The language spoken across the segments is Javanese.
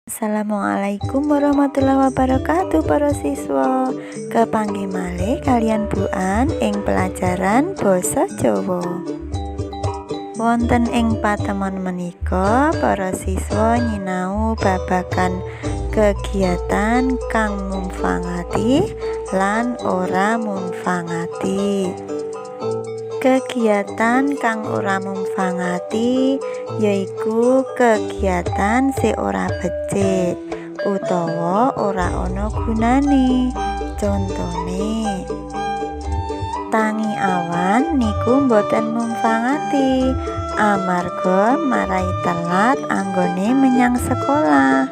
Assalamualaikum warahmatullahi wabarakatuh para siswa. Kepanggih malih kalian Bu An ing pelajaran basa Jawa. Wonten ing patemon menika para siswa nyinau babagan kegiatan kang mumfangati lan ora mumfangati. Kegiatan kang ora mumfangati yaiku kegiatan sing ora becik utawa ora ana gunane. Contone, tangi awan niku mboten mumfangati amarga marai telat anggone menyang sekolah.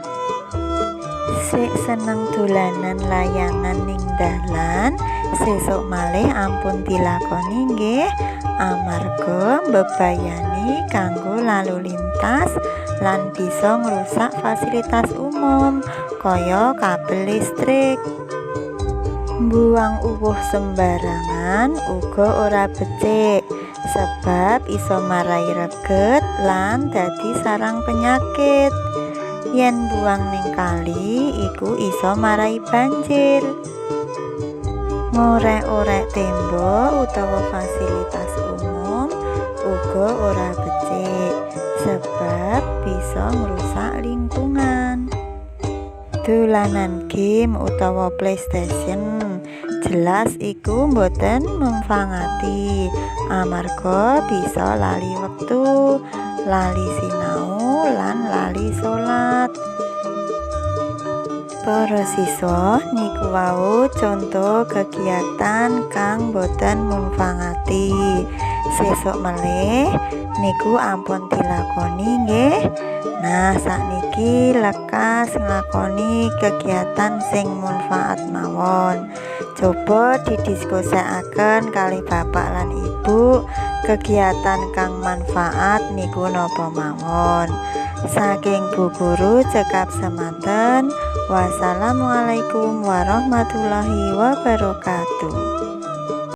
Sik seneng dolanan layangan ning dalan, sesuk malih ampun dilakoni nggih, amarga mbebayani kanggo lalu lintas lan bisa ngrusak fasilitas umum kaya kabel listrik. Mbuang uwuh sembarangan uga ora becik sebab iso marai reget lan dadi sarang penyakit. Yen buang ning kali iku iso marai banjir. Ngorek-orek tembok utawa fasilitas umum uga ora becik sebab bisa ngrusak lingkungan. Dolanan game utawa PlayStation jelas iku mboten mumfangati amarga bisa lali wektu, lali sinau lan lali salat. Para siswa niku wau contoh kegiatan kang boten mumfangati. Sesuk malih niku ampun dilakoni nggih. Nah, sakniki lekas nglakoni kegiatan sing manfaat mawon. Coba didiskusikaken kalih bapak lan ibu, kegiatan kang manfaat niku napa mawon. Saking Bu Guru cekap semanten. Wassalamualaikum warahmatullahi wabarakatuh.